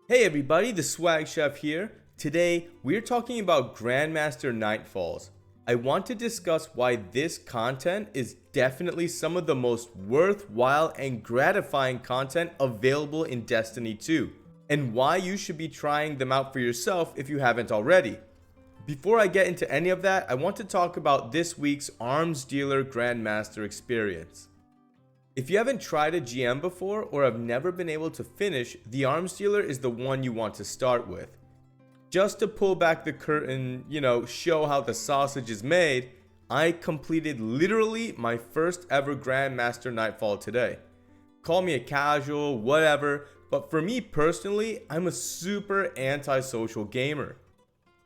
Hey everybody, the Swag Chef here. Today, we're talking about Grandmaster Nightfalls. I want to discuss why this content is definitely some of the most worthwhile and gratifying content available in Destiny 2, and why you should be trying them out for yourself if you haven't already. Before I get into any of that, I want to talk about this week's Arms Dealer Grandmaster experience. If you haven't tried a GM before or have never been able to finish, the Arms Dealer is the one you want to start with. Just to pull back the curtain, show how the sausage is made, I completed literally my first ever Grandmaster Nightfall today. Call me a casual, whatever, but for me personally, I'm a super antisocial gamer.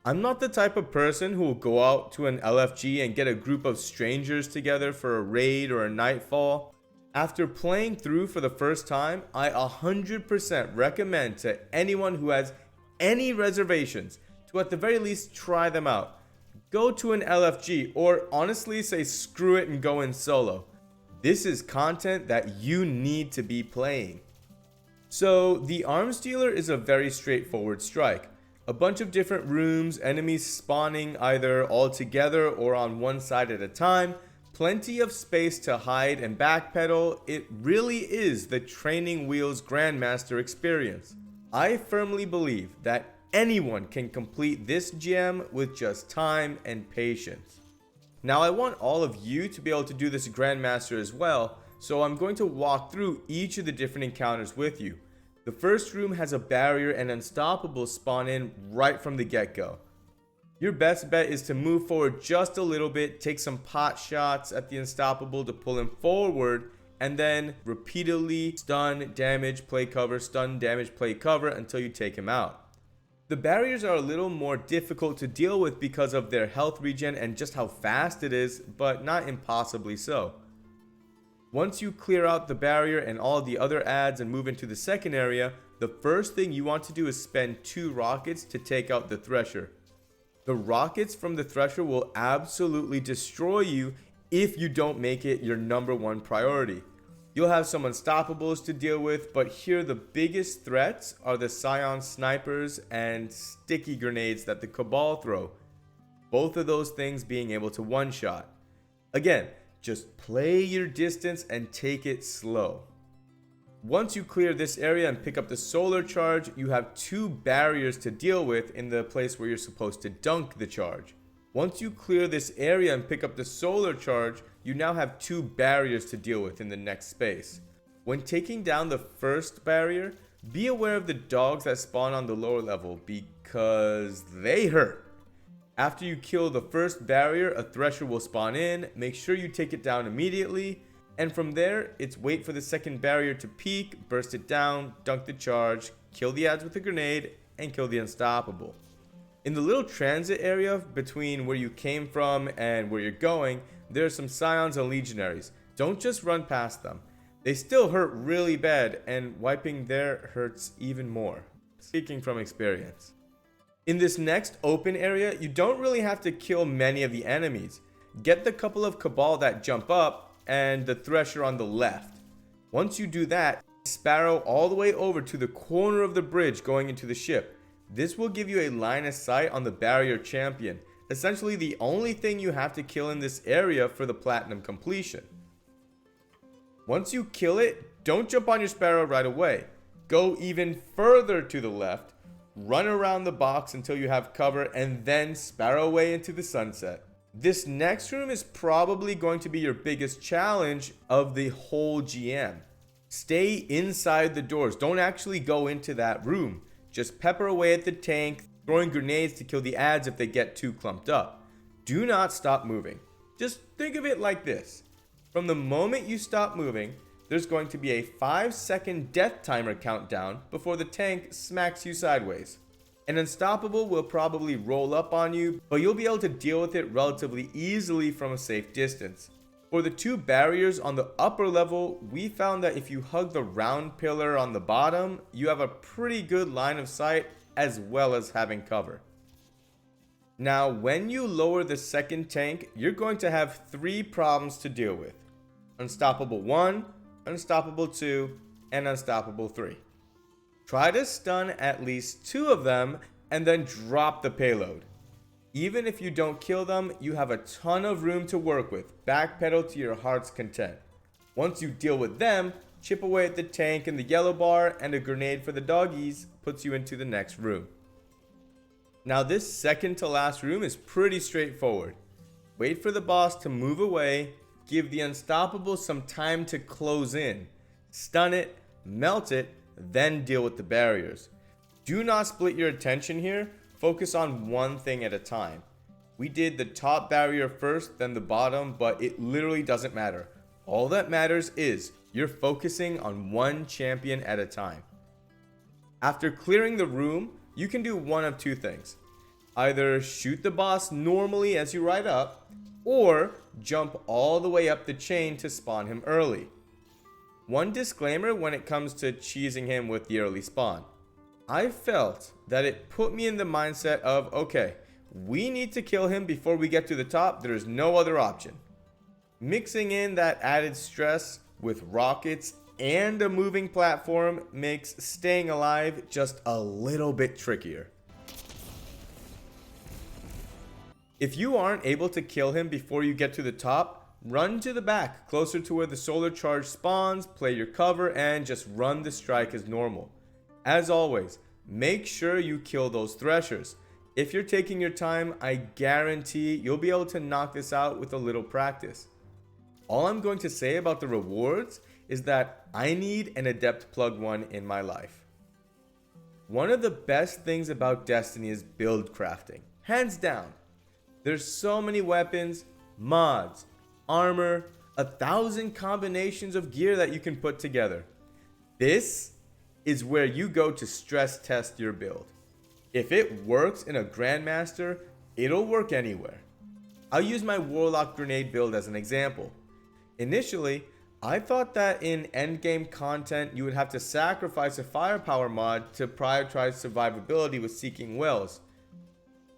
I'm not the type of person who will go out to an LFG and get a group of strangers together for a raid or a nightfall. After playing through for the first time, I 100% recommend to anyone who has any reservations to at the very least try them out. Go to an LFG or honestly say screw it and go in solo. This is content that you need to be playing. So the Arms Dealer is a very straightforward strike. A bunch of different rooms, enemies spawning either all together or on one side at a time. Plenty of space to hide and backpedal. It really is the training wheels Grandmaster experience. I firmly believe that anyone can complete this gem with just time and patience. Now I want all of you to be able to do this Grandmaster as well, so I'm going to walk through each of the different encounters with you. The first room has a barrier and unstoppable spawn in right from the get-go. Your best bet is to move forward just a little bit, take some pot shots at the unstoppable to pull him forward, and then repeatedly stun, damage, play cover, stun, damage, play cover until you take him out. The barriers are a little more difficult to deal with because of their health regen and just how fast it is, but not impossibly so. Once you clear out the barrier and all the other adds and move into the second area, the first thing you want to do is spend 2 rockets to take out the Thresher. The rockets from the Thresher will absolutely destroy you if you don't make it your #1 priority. You'll have some unstoppables to deal with, but here the biggest threats are the Scion snipers and sticky grenades that the Cabal throw. Both of those things being able to one-shot. Again, just play your distance and take it slow. Once you clear this area and pick up the solar charge, you have 2 barriers to deal with in the place where you're supposed to dunk the charge. Once you clear this area and pick up the solar charge, you now have 2 barriers to deal with in the next space. When taking down the first barrier, be aware of the dogs that spawn on the lower level because they hurt. After you kill the first barrier, a Thresher will spawn in. Make sure you take it down immediately. And from there, it's wait for the second barrier to peak, burst it down, dunk the charge, kill the ads with a grenade, and kill the unstoppable. In the little transit area between where you came from and where you're going, there are some Scions and Legionaries. Don't just run past them. They still hurt really bad, and wiping there hurts even more. Speaking from experience. In this next open area, you don't really have to kill many of the enemies. Get the couple of Cabal that jump up, and the Thresher on the left. Once you do that, Sparrow all the way over to the corner of the bridge going into the ship. This will give you a line of sight on the barrier champion, essentially the only thing you have to kill in this area for the platinum completion. Once you kill it, don't jump on your Sparrow right away. Go even further to the left, run around the box until you have cover, and then Sparrow away into the sunset. This next room is probably going to be your biggest challenge of the whole GM. Stay inside the doors. Don't actually go into that room. Just pepper away at the tank, throwing grenades to kill the ads if they get too clumped up. Do not stop moving. Just think of it like this. From the moment you stop moving, there's going to be a 5-second death timer countdown before the tank smacks you sideways. An unstoppable will probably roll up on you, but you'll be able to deal with it relatively easily from a safe distance. For the 2 barriers on the upper level, we found that if you hug the round pillar on the bottom, you have a pretty good line of sight as well as having cover. Now, when you lower the second tank, you're going to have 3 problems to deal with. Unstoppable 1, Unstoppable 2, and Unstoppable 3. Try to stun at least 2 of them and then drop the payload. Even if you don't kill them, you have a ton of room to work with. Backpedal to your heart's content. Once you deal with them, chip away at the tank in the yellow bar, and a grenade for the doggies puts you into the next room. Now this second to last room is pretty straightforward. Wait for the boss to move away, give the unstoppable some time to close in, stun it, melt it, then deal with the barriers. Do not split your attention here, focus on one thing at a time. We did the top barrier first, then the bottom, but it literally doesn't matter. All that matters is you're focusing on one champion at a time. After clearing the room, you can do one of 2 things. Either shoot the boss normally as you ride up, or jump all the way up the chain to spawn him early. One disclaimer when it comes to cheesing him with the early spawn. I felt that it put me in the mindset of, okay, we need to kill him before we get to the top, there is no other option. Mixing in that added stress with rockets and a moving platform makes staying alive just a little bit trickier. If you aren't able to kill him before you get to the top, run to the back, closer to where the solar charge spawns, play your cover, and just run the strike as normal. As always, make sure you kill those threshers. If you're taking your time, I guarantee you'll be able to knock this out with a little practice. All I'm going to say about the rewards is that I need an adept plug 1 in my life. One of the best things about Destiny is build crafting, hands down. There's so many weapons, mods, armor, 1,000 combinations of gear that you can put together. This is where you go to stress test your build. If it works in a Grandmaster, it'll work anywhere. I'll use my Warlock grenade build as an example. Initially, I thought that in endgame content you would have to sacrifice a firepower mod to prioritize survivability with Seeking Wells.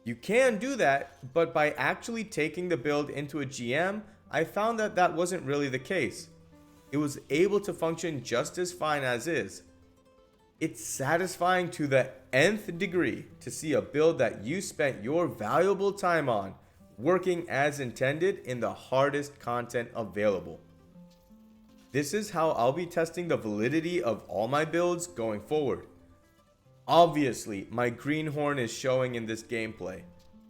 You can do that, but by actually taking the build into a GM, I found that that wasn't really the case. It was able to function just as fine as is. It's satisfying to the nth degree to see a build that you spent your valuable time on working as intended in the hardest content available. This is how I'll be testing the validity of all my builds going forward. Obviously, my greenhorn is showing in this gameplay,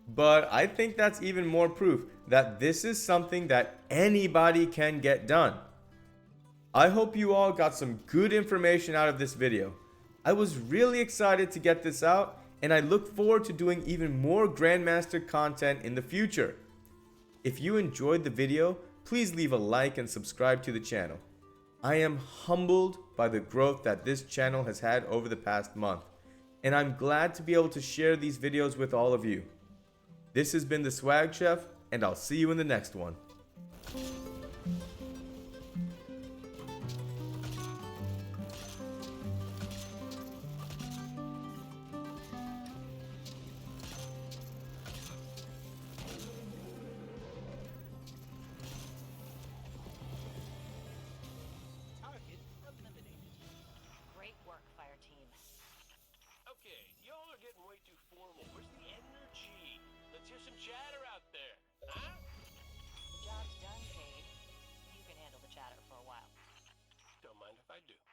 but I think that's even more proof that this is something that anybody can get done. I hope you all got some good information out of this video. I was really excited to get this out, and I look forward to doing even more Grandmaster content in the future. If you enjoyed the video, please leave a like and subscribe to the channel. I am humbled by the growth that this channel has had over the past month, and I'm glad to be able to share these videos with all of you. This has been the Swag Chef, and I'll see you in the next one. Okay, y'all are getting way too formal. Where's the energy? Let's hear some chatter out there, huh? Job's done, Cade. You can handle the chatter for a while. Don't mind if I do.